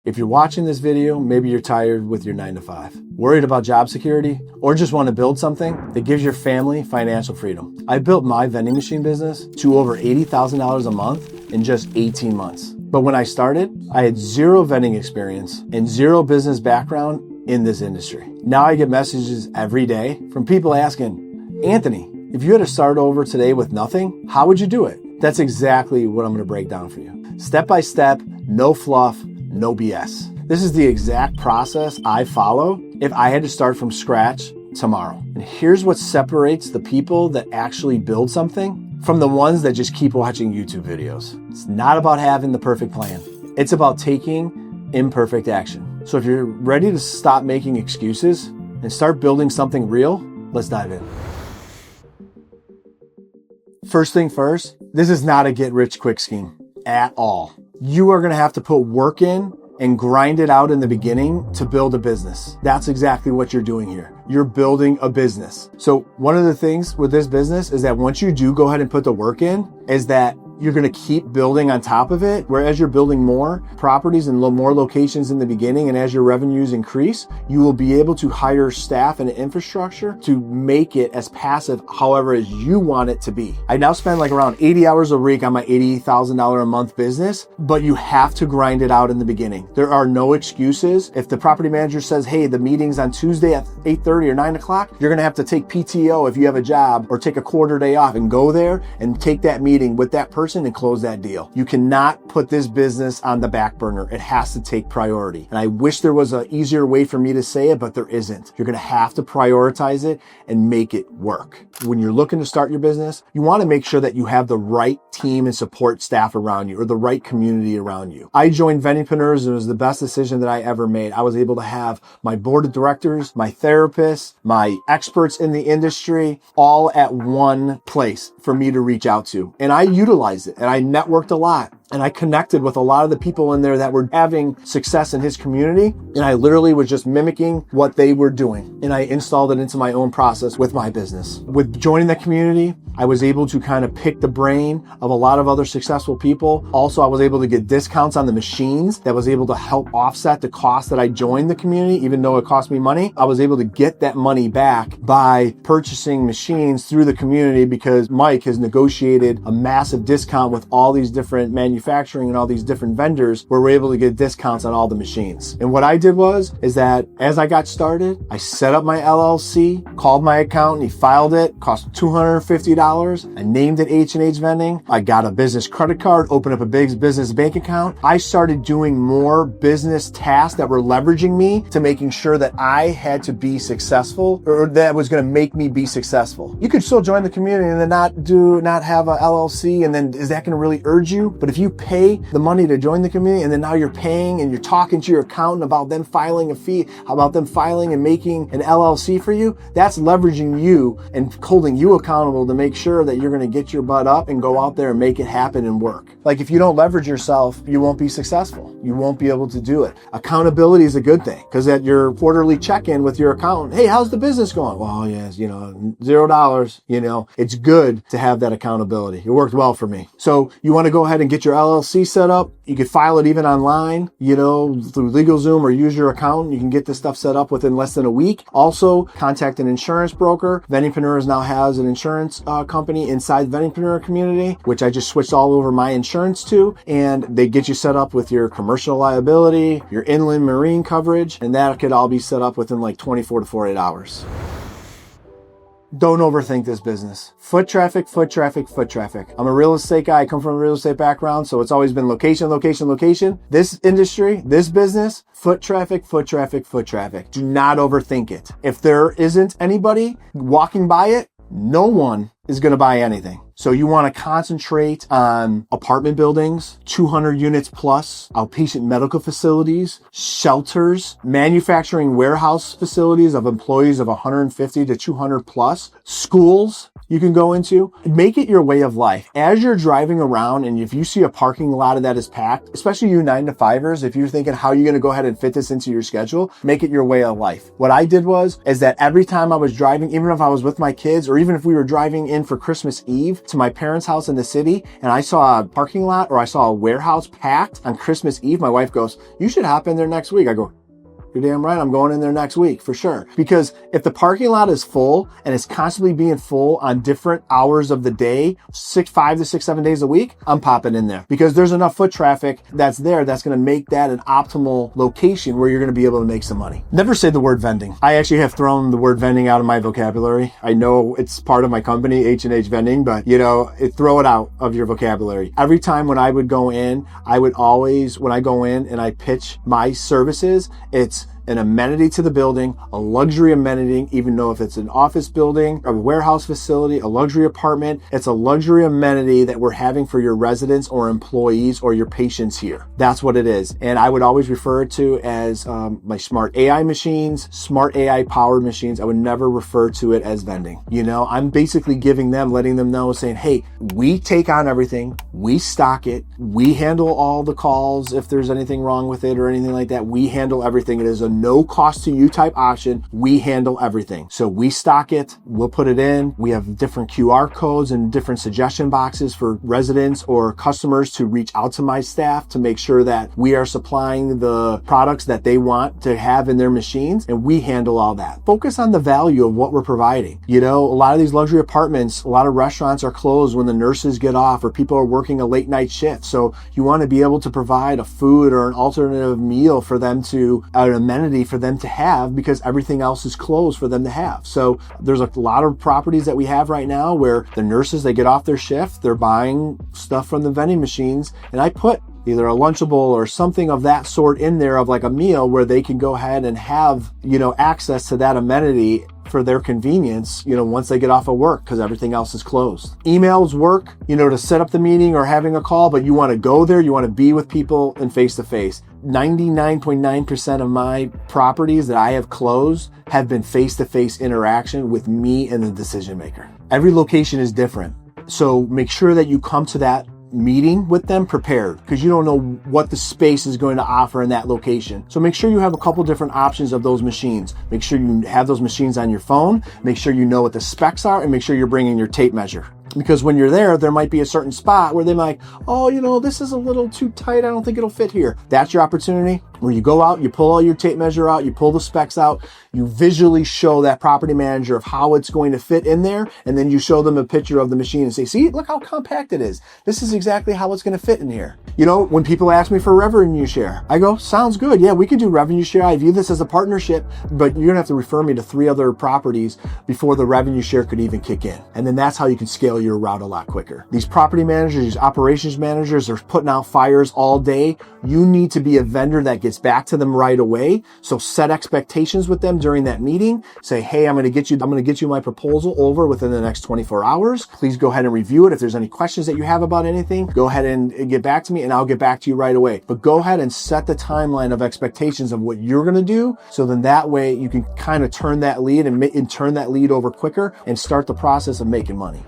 If you're watching this video, maybe you're tired with your 9 to 5, worried about job security, or just want to build something that gives your family financial freedom. I built my vending machine business to over $80,000 a month in just 18 months. But when I started, I had zero vending experience and zero business background in this industry. Now I get messages every day from people asking, Anthony, if you had to start over today with nothing, how would you do it? That's exactly what I'm going to break down for you. Step by step, no fluff, no BS. This is the exact process I follow if I had to start from scratch tomorrow. And here's what separates the people that actually build something from the ones that just keep watching YouTube videos. It's not about having the perfect plan. It's about taking imperfect action. So if you're ready to stop making excuses and start building something real, let's dive in. First thing first, this is not a get rich quick scheme at all. You are going to have to put work in and grind it out in the beginning to build a business. That's exactly what you're doing here. You're building a business. So one of the things with this business is that once you do go ahead and put the work in, is that you're going to keep building on top of it. Whereas you're building more properties and more locations in the beginning, and as your revenues increase, you will be able to hire staff and infrastructure to make it as passive, however, as you want it to be. I now spend like around 80 hours a week on my $80,000 a month business, but you have to grind it out in the beginning. There are no excuses. If the property manager says, hey, the meeting's on Tuesday at 8:30 or 9 o'clock, you're going to have to take PTO if you have a job, or take a quarter day off and go there and take that meeting with that person and close that deal. You cannot put this business on the back burner. It has to take priority. And I wish there was an easier way for me to say it, but there isn't. You're going to have to prioritize it and make it work. When you're looking to start your business, you want to make sure that you have the right team and support staff around you, or the right community around you. I joined Vendingpreneurs, and it was the best decision that I ever made. I was able to have my board of directors, my therapists, my experts in the industry, all at one place for me to reach out to. And I utilized it, and I networked a lot. And I connected with a lot of the people in there that were having success in his community. And I literally was just mimicking what they were doing. And I installed it into my own process with my business. With joining the community, I was able to kind of pick the brain of a lot of other successful people. Also, I was able to get discounts on the machines that was able to help offset the cost that I joined the community. Even though it cost me money, I was able to get that money back by purchasing machines through the community, because Mike has negotiated a massive discount with all these different manufacturers and all these different vendors, where we're able to get discounts on all the machines. And what I did is that as I got started, I set up my LLC, called my accountant, he filed it, cost $250. I named it H&H Vending. I got a business credit card, opened up a big business bank account. I started doing more business tasks that were leveraging me to making sure that I had to be successful, or that was going to make me be successful. You could still join the community and then not have a LLC, and then is that going to really urge you? But if you pay the money to join the community, and then now you're paying and you're talking to your accountant about them filing a fee, about them filing and making an LLC for you, that's leveraging you and holding you accountable to make sure that you're going to get your butt up and go out there and make it happen and work. Like, if you don't leverage yourself, you won't be successful. You won't be able to do it. Accountability is a good thing, because at your quarterly check-in with your accountant, hey, how's the business going? Well, yes, $0, it's good to have that accountability. It worked well for me. So you want to go ahead and get your LLC set up. You could file it even online, through LegalZoom, or use your accountant. You can get this stuff set up within less than a week. Also, contact an insurance broker. Vendingpreneurs now has an insurance company inside the Vendingpreneur community, which I just switched all over my insurance to, and they get you set up with your commercial liability, your inland marine coverage, and that could all be set up within like 24 to 48 hours. Don't overthink this business. Foot traffic, foot traffic, foot traffic. I'm a real estate guy. I come from a real estate background, so it's always been location, location, location. This industry, this business, foot traffic, foot traffic, foot traffic. Do not overthink it. If there isn't anybody walking by it, no one is going to buy anything. So you want to concentrate on apartment buildings, 200 units plus, outpatient medical facilities, shelters, manufacturing warehouse facilities of employees of 150 to 200 plus, schools you can go into. Make it your way of life. As you're driving around, and if you see a parking lot that is packed, especially you 9 to 5ers, if you're thinking how you're going to go ahead and fit this into your schedule, make it your way of life. What I did is that every time I was driving, even if I was with my kids, or even if we were driving in in for Christmas Eve to my parents' house in the city and I saw a parking lot or I saw a warehouse packed on Christmas Eve, my wife goes, "You should hop in there next week." I go, "You're damn right, I'm going in there next week for sure." Because if the parking lot is full and it's constantly being full on different hours of the day, 5 to 6, 7 days a week, I'm popping in there because there's enough foot traffic that's there that's going to make that an optimal location where you're going to be able to make some money. Never say the word vending. I actually have thrown the word vending out of my vocabulary. I know it's part of my company, H&H Vending, but throw it out of your vocabulary. Every time when I would go in, when I go in and I pitch my services, it's an amenity to the building, a luxury amenity, even though if it's an office building, a warehouse facility, a luxury apartment, it's a luxury amenity that we're having for your residents or employees or your patients here. That's what it is. And I would always refer to as my smart AI machines, smart AI powered machines. I would never refer to it as vending. I'm basically letting them know, saying, hey, we take on everything, we stock it, we handle all the calls if there's anything wrong with it or anything like that. We handle everything. It is a no cost to you type option. We handle everything. So we stock it, we'll put it in. We have different QR codes and different suggestion boxes for residents or customers to reach out to my staff to make sure that we are supplying the products that they want to have in their machines, and we handle all that. Focus on the value of what we're providing. A lot of these luxury apartments, a lot of restaurants are closed when the nurses get off or people are working a late night shift. So you want to be able to provide a food or an alternative meal for them an amenity for them to have because everything else is closed for them to have. So there's a lot of properties that we have right now where the nurses, they get off their shift, they're buying stuff from the vending machines, and I put either a Lunchable or something of that sort in there of like a meal where they can go ahead and have, access to that amenity for their convenience, once they get off of work because everything else is closed. Emails work, to set up the meeting or having a call, but you want to go there, you want to be with people and face to face. 99.9% of my properties that I have closed have been face-to-face interaction with me and the decision maker. Every location is different. So make sure that you come to that meeting with them prepared because you don't know what the space is going to offer in that location. So make sure you have a couple different options of those machines. Make sure you have those machines on your phone. Make sure you know what the specs are and make sure you're bringing your tape measure. Because when you're there might be a certain spot where they might, this is a little too tight. I don't think it'll fit here. That's your opportunity where you go out, you pull all your tape measure out, you pull the specs out, you visually show that property manager of how it's going to fit in there. And then you show them a picture of the machine and say, see, look how compact it is. This is exactly how it's going to fit in here. When people ask me for revenue share, I go, sounds good. Yeah, we can do revenue share. I view this as a partnership, but you're going to have to refer me to 3 other properties before the revenue share could even kick in. And then that's how you can scale your route a lot quicker. These property managers, these operations managers are putting out fires all day. You need to be a vendor that gets back to them right away. So set expectations with them during that meeting. Say, hey, I'm going to get you my proposal over within the next 24 hours. Please go ahead and review it. If there's any questions that you have about anything, go ahead and get back to me and I'll get back to you right away. But go ahead and set the timeline of expectations of what you're going to do. So then that way you can kind of turn that lead and turn that lead over quicker and start the process of making money.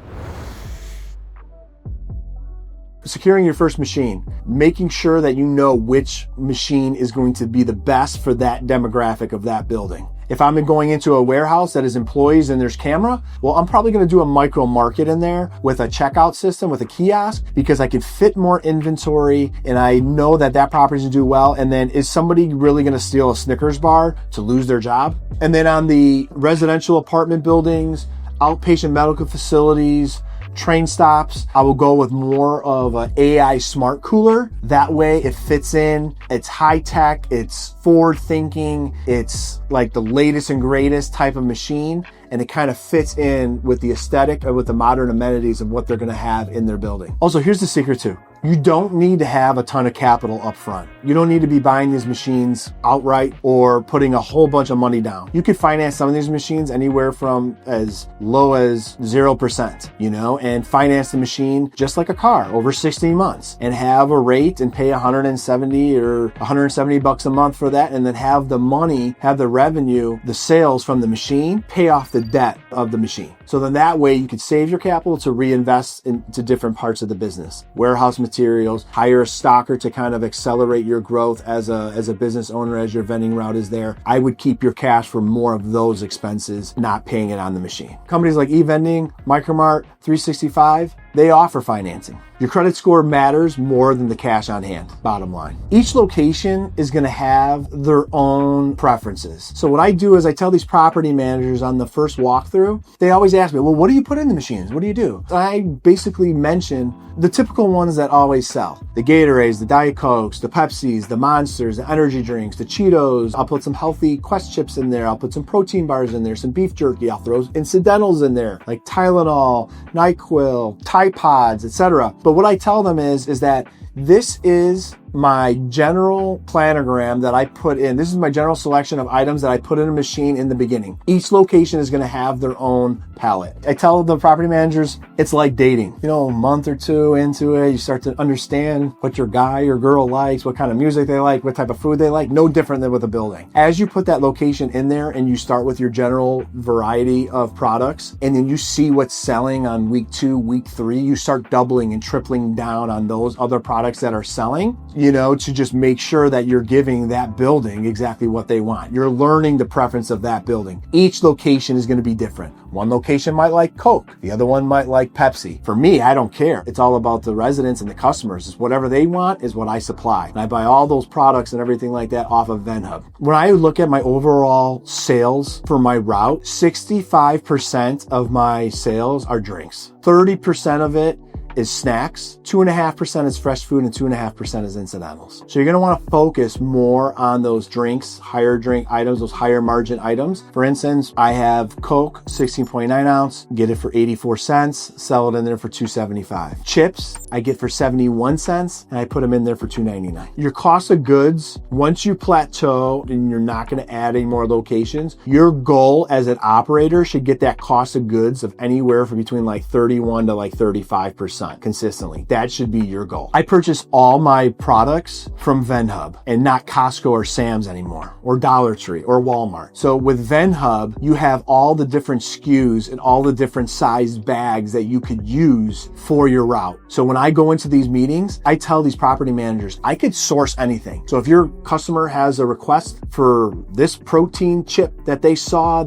Securing your first machine, making sure that you know which machine is going to be the best for that demographic of that building. If I'm going into a warehouse that is employees and there's camera, well, I'm probably going to do a micro market in there with a checkout system, with a kiosk, because I can fit more inventory and I know that property is going to do well. And then is somebody really going to steal a Snickers bar to lose their job? And then on the residential apartment buildings, outpatient medical facilities, train stops, I will go with more of an AI smart cooler. That way it fits in, it's high tech, it's forward thinking, it's like the latest and greatest type of machine, and it kind of fits in with the aesthetic and with the modern amenities of what they're going to have in their building. Also, here's the secret too. You don't need to have a ton of capital up front. You don't need to be buying these machines outright or putting a whole bunch of money down. You could finance some of these machines anywhere from as low as 0%, and finance the machine just like a car over 16 months and have a rate and pay 170 or 170 bucks a month for that. And then have the money, have the revenue, the sales from the machine, pay off the debt of the machine. So then that way you could save your capital to reinvest into different parts of the business. Warehouse materials, hire a stocker to kind of accelerate your growth as a business owner as your vending route is there. I would keep your cash for more of those expenses, not paying it on the machine. Companies like eVending, Micromart, 365, they offer financing. Your credit score matters more than the cash on hand, bottom line. Each location is going to have their own preferences. So what I do is I tell these property managers on the first walkthrough, they always ask me, well, what do you put in the machines? What do you do? I basically mention the typical ones that always sell. The Gatorades, the Diet Cokes, the Pepsis, the Monsters, the energy drinks, the Cheetos. I'll put some healthy Quest chips in there. I'll put some protein bars in there, some beef jerky. I'll throw incidentals in there, like Tylenol, NyQuil, Tide Pods, etc. But what I tell them is that this is my general planogram that I put in. This is my general selection of items that I put in a machine in the beginning. Each location is going to have their own palette. I tell the property managers, it's like dating. You know, a month or two into it, you start to understand what your guy or girl likes, what kind of music they like, what type of food they like. No different than with a building. As you put that location in there and you start with your general variety of products, and then you see what's selling on week 2, week 3, you start doubling and tripling down on those other products that are selling, you know, to just make sure that you're giving that building exactly what they want. You're learning the preference of that building. Each location is going to be different. One location might like Coke. The other one might like Pepsi. For me, I don't care. It's all about the residents and the customers. It's whatever they want is what I supply. And I buy all those products and everything like that off of VendHub. When I look at my overall sales for my route, 65% of my sales are drinks. 30% of it is snacks, 2.5% is fresh food, and 2.5% is incidentals. So you're going to want to focus more on those drinks, higher drink items, those higher margin items. For instance, I have Coke, 16.9 ounce, get it for 84 cents, sell it in there for $2.75. Chips, I get for 71 cents, and I put them in there for $2.99. Your cost of goods, once you plateau and you're not going to add any more locations, your goal as an operator should get that cost of goods of anywhere from between like 31 to like 35%. Consistently. That should be your goal. I purchase all my products from VendHub and not Costco or Sam's anymore, or Dollar Tree or Walmart. So with VendHub, you have all the different SKUs and all the different sized bags that you could use for your route. So when I go into these meetings, I tell these property managers, I could source anything. So if your customer has a request for this protein chip that they saw,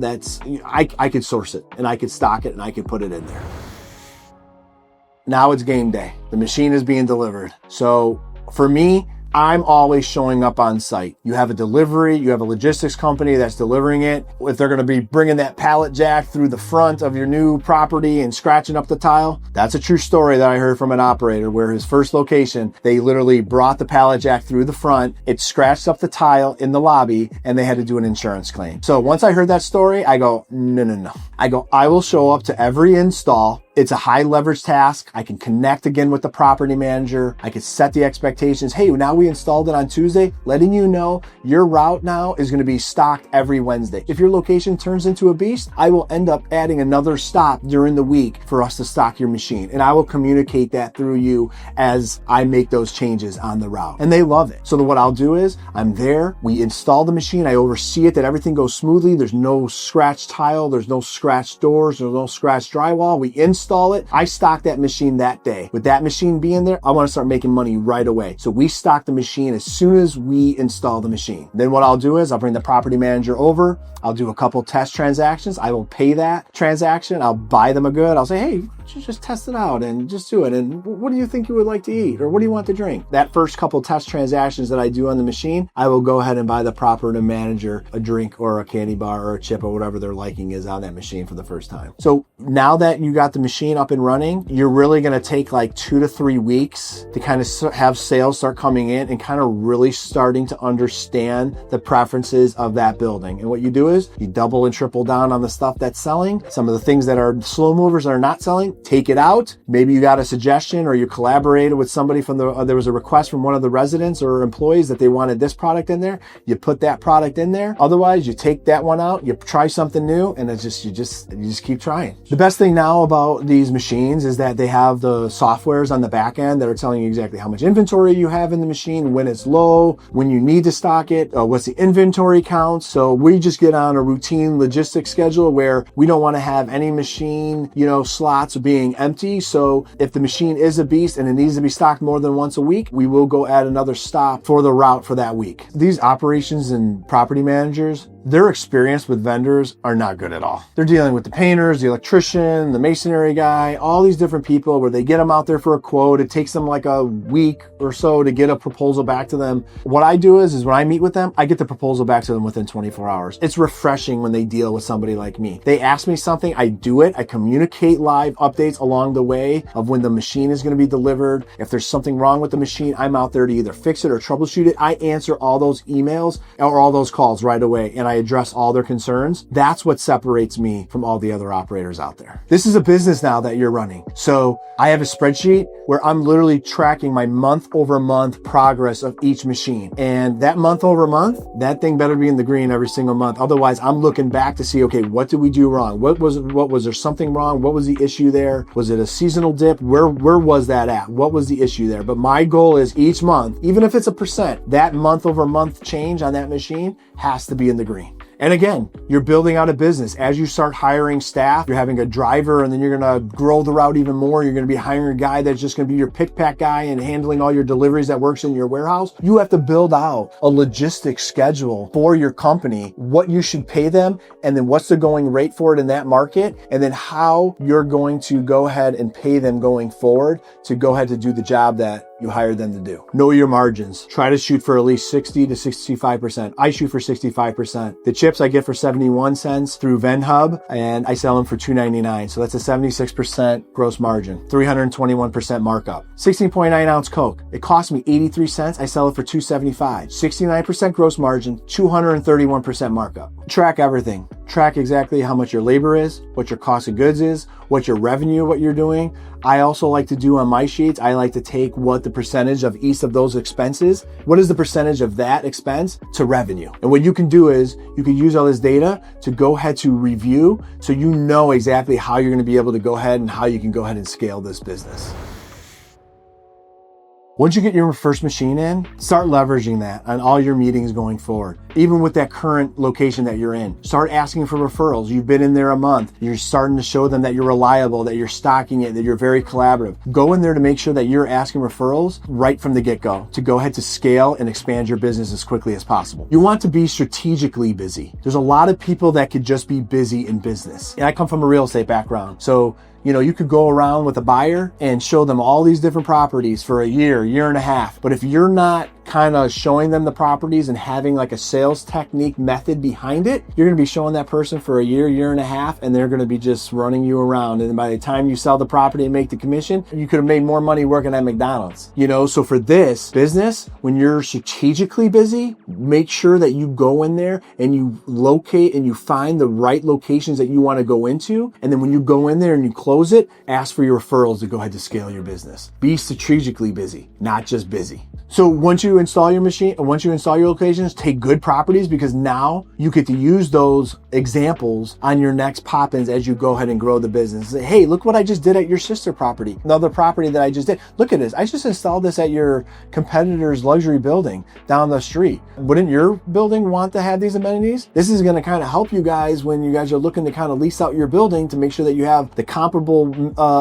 I could source it and I could stock it and I could put it in there. Now it's game day. The machine is being delivered. So for me, I'm always showing up on site. You have a delivery, you have a logistics company that's delivering it. If they're going to be bringing that pallet jack through the front of your new property and scratching up the tile, that's a true story that I heard from an operator where his first location, they literally brought the pallet jack through the front, it scratched up the tile in the lobby, and they had to do an insurance claim. So once I heard that story, I go, no. I will show up to every install. It's a high leverage task. I can connect again with the property manager. I can set the expectations. Hey, now we installed it on Tuesday, letting you know your route now is going to be stocked every Wednesday. If your location turns into a beast, I will end up adding another stop during the week for us to stock your machine. And I will communicate that through you as I make those changes on the route. And they love it. So what I'll do is I'm there. We install the machine. I oversee it, that everything goes smoothly. There's no scratched tile. There's no scratched doors. There's no scratched drywall. We install it. I stock that machine that day. With that machine being there, I want to start making money right away. So we stock the machine as soon as we install the machine. Then what I'll do is I'll bring the property manager over. I'll do a couple test transactions. I will pay that transaction. I'll buy them a good. I'll say, hey, just test it out and just do it. And what do you think you would like to eat? Or what do you want to drink? That first couple test transactions that I do on the machine, I will go ahead and buy the property manager a drink or a candy bar or a chip or whatever their liking is on that machine for the first time. So now that you got the machine up and running, you're really going to take like 2 to 3 weeks to kind of have sales start coming in and kind of really starting to understand the preferences of that building. And what you do is you double and triple down on the stuff that's selling. Some of the things that are slow movers that are not selling, you take it out. Maybe you got a suggestion or you collaborated with somebody from there was a request from one of the residents or employees that they wanted this product in there. You put that product in there. Otherwise, you take that one out, you try something new, and you just keep trying. The best thing now about these machines is that they have the softwares on the back end that are telling you exactly how much inventory you have in the machine, when it's low, when you need to stock it, what's the inventory count. So we just get on a routine logistics schedule where we don't want to have any machine, slots being empty. So if the machine is a beast and it needs to be stocked more than once a week, we will go add another stop for the route for that week. These operations and property managers, their experience with vendors are not good at all. They're dealing with the painters, the electrician, the masonry guy, all these different people where they get them out there for a quote. It takes them like a week or so to get a proposal back to them. What I do is when I meet with them, I get the proposal back to them within 24 hours. It's refreshing when they deal with somebody like me. They ask me something, I do it. I communicate live updates along the way of when the machine is going to be delivered. If there's something wrong with the machine, I'm out there to either fix it or troubleshoot it. I answer all those emails or all those calls right away, and I address all their concerns. That's what separates me from all the other operators out there. This is a business now that you're running. So I have a spreadsheet where I'm literally tracking my month over month progress of each machine. And that month over month, that thing better be in the green every single month. Otherwise, I'm looking back to see, okay, what did we do wrong? What was there something wrong? What was the issue there? Was it a seasonal dip? Where was that at? What was the issue there? But my goal is each month, even if it's 1%, that month over month change on that machine has to be in the green. And again, you're building out a business. As you start hiring staff, you're having a driver, and then you're going to grow the route even more. You're going to be hiring a guy that's just going to be your pick pack guy and handling all your deliveries that works in your warehouse. You have to build out a logistics schedule for your company, what you should pay them, and then what's the going rate for it in that market, and then how you're going to go ahead and pay them going forward to go ahead to do the job that you hired them to do. Know your margins. Try to shoot for at least 60 to 65%. I shoot for 65%. The chips I get for 71 cents through VendHub, and I sell them for $2.99. So that's a 76% gross margin, 321% markup. 16.9 ounce Coke. It cost me 83 cents. I sell it for $2.75. 69% gross margin, 231% markup. Track everything. Track exactly how much your labor is, what your cost of goods is, what your revenue, what you're doing. I also like to do on my sheets, I like to take what the percentage of each of those expenses, what is the percentage of that expense to revenue? And what you can do is you can use all this data to go ahead to review so you know exactly how you're going to be able to go ahead and how you can go ahead and scale this business. Once you get your first machine in, start leveraging that on all your meetings going forward. Even with that current location that you're in, start asking for referrals. You've been in there a month. You're starting to show them that you're reliable, that you're stocking it, that you're very collaborative. Go in there to make sure that you're asking referrals right from the get-go to go ahead to scale and expand your business as quickly as possible. You want to be strategically busy. There's a lot of people that could just be busy in business. And I come from a real estate background. So you could go around with a buyer and show them all these different properties for a year and a half. But if you're not kind of showing them the properties and having like a sales technique method behind it, you're going to be showing that person for a year and a half, and they're going to be just running you around. And by the time you sell the property and make the commission, you could have made more money working at McDonald's. So for this business, when you're strategically busy, make sure that you go in there and you locate and you find the right locations that you want to go into. And then when you go in there and you close it, ask for your referrals to go ahead to scale your business. Be strategically busy, not just busy. So once you install your machine, once you install your locations, take good properties, because now you get to use those examples on your next pop-ins as you go ahead and grow the business. Say, hey, look what I just did at your sister property. Another property that I just did. Look at this. I just installed this at your competitor's luxury building down the street. Wouldn't your building want to have these amenities? This is going to kind of help you guys when you guys are looking to kind of lease out your building to make sure that you have the comparable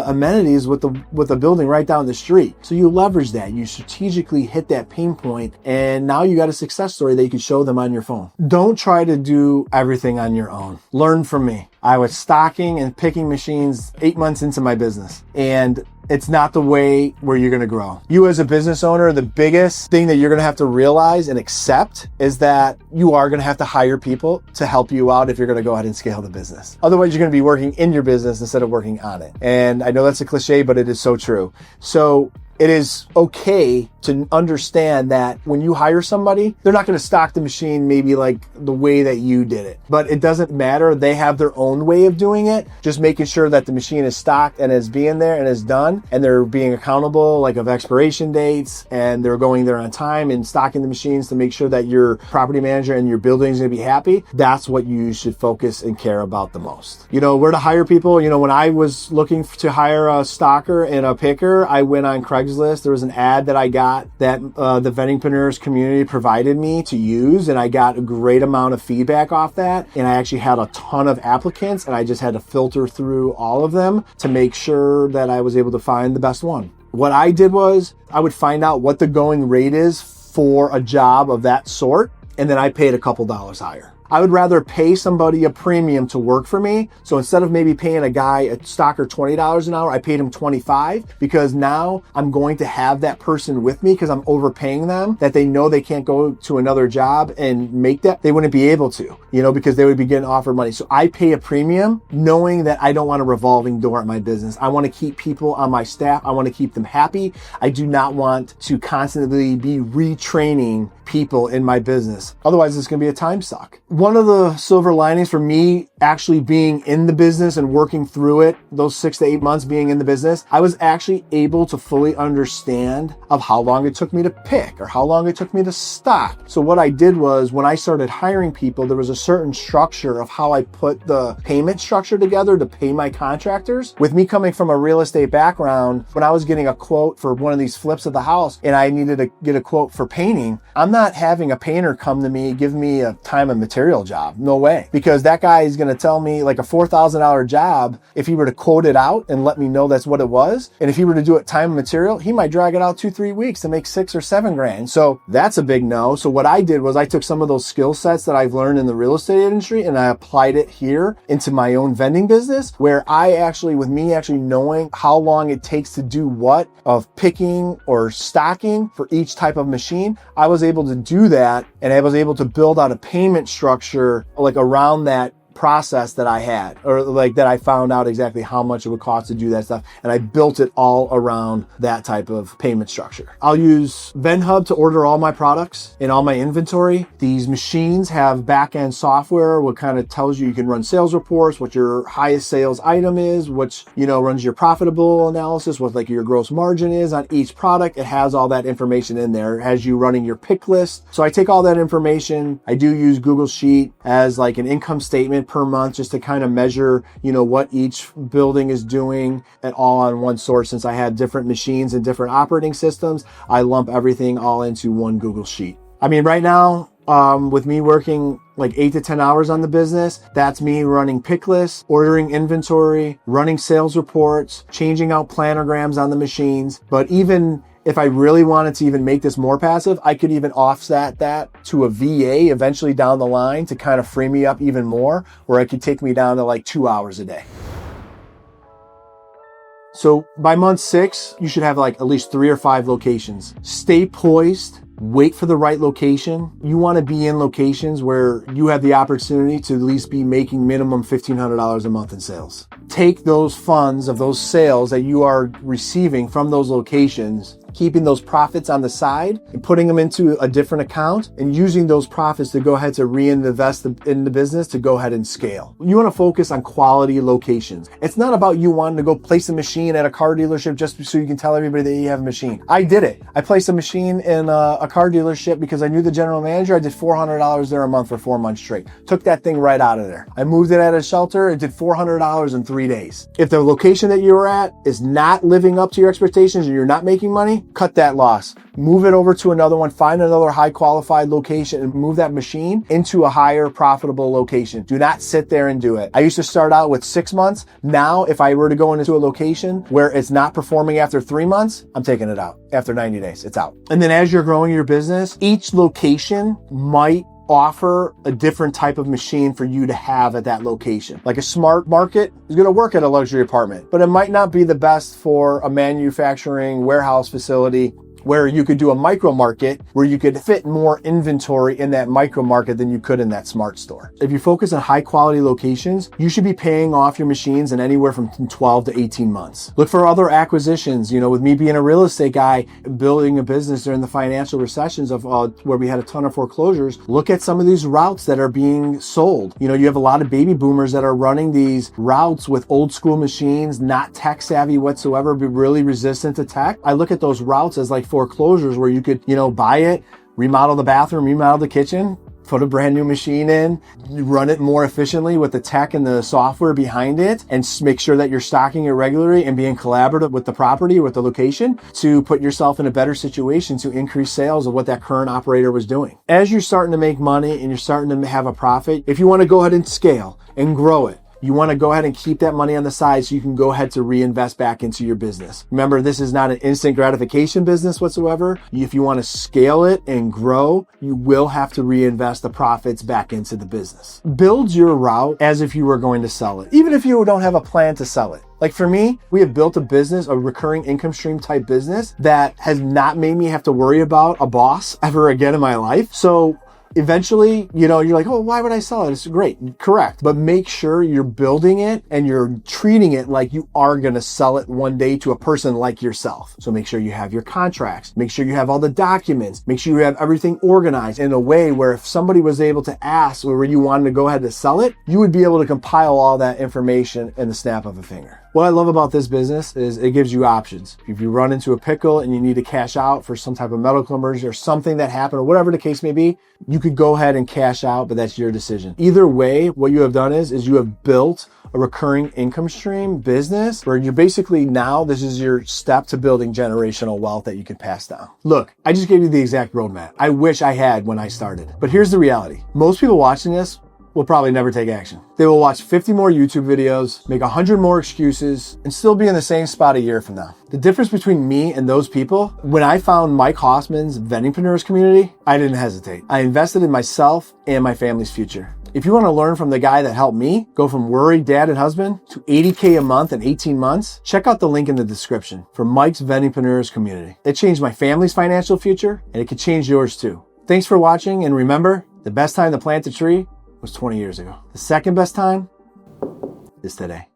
amenities with the building right down the street. So you leverage that. You strategically hit that pain point, and now you got a success story that you can show them on your phone. Don't try to do everything on your own. Learn from me. I was stocking and picking machines 8 months into my business, and it's not the way where you're going to grow. You as a business owner, the biggest thing that you're going to have to realize and accept is that you are going to have to hire people to help you out if you're going to go ahead and scale the business. Otherwise, you're going to be working in your business instead of working on it. And I know that's a cliche, but it is so true. So it is okay to understand that when you hire somebody, they're not going to stock the machine maybe like the way that you did it. But it doesn't matter. They have their own way of doing it. Just making sure that the machine is stocked and is being there and is done, and they're being accountable like of expiration dates, and they're going there on time and stocking the machines to make sure that your property manager and your building is going to be happy. That's what you should focus and care about the most. Where to hire people. When I was looking to hire a stocker and a picker, I went on Craigslist. There was an ad that I got that the Vendingpreneurs community provided me to use, and I got a great amount of feedback off that. And I actually had a ton of applicants, and I just had to filter through all of them to make sure that I was able to find the best one. What I did was I would find out what the going rate is for a job of that sort, and then I paid a couple dollars higher. I would rather pay somebody a premium to work for me. So instead of maybe paying a guy, a stocker, $20 an hour, I paid him $25, because now I'm going to have that person with me because I'm overpaying them, that they know they can't go to another job and make that. They wouldn't be able to, because they would be getting offered money. So I pay a premium knowing that I don't want a revolving door at my business. I want to keep people on my staff. I want to keep them happy. I do not want to constantly be retraining people in my business. Otherwise, it's going to be a time suck. One of the silver linings for me actually being in the business and working through it, those 6 to 8 months being in the business, I was actually able to fully understand of how long it took me to pick or how long it took me to stock. So what I did was, when I started hiring people, there was a certain structure of how I put the payment structure together to pay my contractors. With me coming from a real estate background, when I was getting a quote for one of these flips of the house and I needed to get a quote for painting, I'm not having a painter come to me, give me a time and material job. No way. Because that guy is going to tell me like a $4,000 job, if he were to quote it out and let me know that's what it was. And if he were to do it time and material, he might drag it out 2-3 weeks to make $6 or $7 grand. So that's a big no. So what I did was I took some of those skill sets that I've learned in the real estate industry and I applied it here into my own vending business, where I actually, with me actually knowing how long it takes to do what of picking or stocking for each type of machine, I was able to do that, and I was able to build out a payment structure like around that process that I had, or like that I found out exactly how much it would cost to do that stuff. And I built it all around that type of payment structure. I'll use VendHub to order all my products and all my inventory. These machines have back-end software, what kind of tells you can run sales reports, what your highest sales item is, which, runs your profitable analysis, what like your gross margin is on each product. It has all that information in there. It has you running your pick list. So I take all that information. I do use Google Sheet as like an income statement per month, just to kind of measure, what each building is doing, and all on one source. Since I had different machines and different operating systems, I lump everything all into one Google Sheet. I mean, right now, with me working like 8 to 10 hours on the business, that's me running pick lists, ordering inventory, running sales reports, changing out planograms on the machines. But even if I really wanted to even make this more passive, I could even offset that to a VA eventually down the line to kind of free me up even more, where it could take me down to like 2 hours a day. So by month 6, you should have like at least 3 or 5 locations. Stay poised. Wait for the right location. You want to be in locations where you have the opportunity to at least be making minimum $1,500 a month in sales. Take those funds of those sales that you are receiving from those locations, keeping those profits on the side and putting them into a different account, and using those profits to go ahead to reinvest in the business to go ahead and scale. You want to focus on quality locations. It's not about you wanting to go place a machine at a car dealership just so you can tell everybody that you have a machine. I did it. I placed a machine in a car dealership because I knew the general manager. I did $400 there a month for 4 months straight. Took that thing right out of there. I moved it at a shelter. It did $400 in 3 days. If the location that you were at is not living up to your expectations and you're not making money, cut that loss. Move it over to another one, find another high qualified location and move that machine into a higher profitable location. Do not sit there and do it. I used to start out with 6 months. Now, if I were to go into a location where it's not performing after 3 months, I'm taking it out. After 90 days, it's out. And then as you're growing your business, each location might offer a different type of machine for you to have at that location. Like a smart market is going to work at a luxury apartment, but it might not be the best for a manufacturing warehouse facility where you could do a micro market where you could fit more inventory in that micro market than you could in that smart store. If you focus on high quality locations, you should be paying off your machines in anywhere from 12 to 18 months. Look for other acquisitions. With me being a real estate guy, building a business during the financial recessions of where we had a ton of foreclosures, look at some of these routes that are being sold. You have a lot of baby boomers that are running these routes with old school machines, not tech savvy whatsoever, but really resistant to tech. I look at those routes as like foreclosures where you could, buy it, remodel the bathroom, remodel the kitchen, put a brand new machine in, run it more efficiently with the tech and the software behind it, and make sure that you're stocking it regularly and being collaborative with the property, with the location, to put yourself in a better situation to increase sales of what that current operator was doing. As you're starting to make money and you're starting to have a profit, if you want to go ahead and scale and grow it, you want to go ahead and keep that money on the side so you can go ahead to reinvest back into your business. Remember, this is not an instant gratification business whatsoever. If you want to scale it and grow, you will have to reinvest the profits back into the business. Build your route as if you were going to sell it, even if you don't have a plan to sell it. Like for me, we have built a business, a recurring income stream type business that has not made me have to worry about a boss ever again in my life. So eventually, you're like, oh, why would I sell it? It's great. Correct. But make sure you're building it and you're treating it like you are going to sell it one day to a person like yourself. So make sure you have your contracts. Make sure you have all the documents. Make sure you have everything organized in a way where if somebody was able to ask or you wanted to go ahead to sell it, you would be able to compile all that information in the snap of a finger. What I love about this business is it gives you options. If you run into a pickle and you need to cash out for some type of medical emergency or something that happened or whatever the case may be, you could go ahead and cash out, but that's your decision. Either way, what you have done is you have built a recurring income stream business where you're basically now, this is your step to building generational wealth that you can pass down. Look, I just gave you the exact roadmap I wish I had when I started. But here's the reality. Most people watching this will probably never take action. They will watch 50 more YouTube videos, make 100 more excuses, and still be in the same spot a year from now. The difference between me and those people, when I found Mike Hoffmann's Vendingpreneurs community, I didn't hesitate. I invested in myself and my family's future. If you want to learn from the guy that helped me go from worried dad and husband to $80K a month in 18 months, check out the link in the description for Mike's Vendingpreneurs community. It changed my family's financial future, and it could change yours too. Thanks for watching, and remember, the best time to plant a tree was 20 years ago. The second best time is today.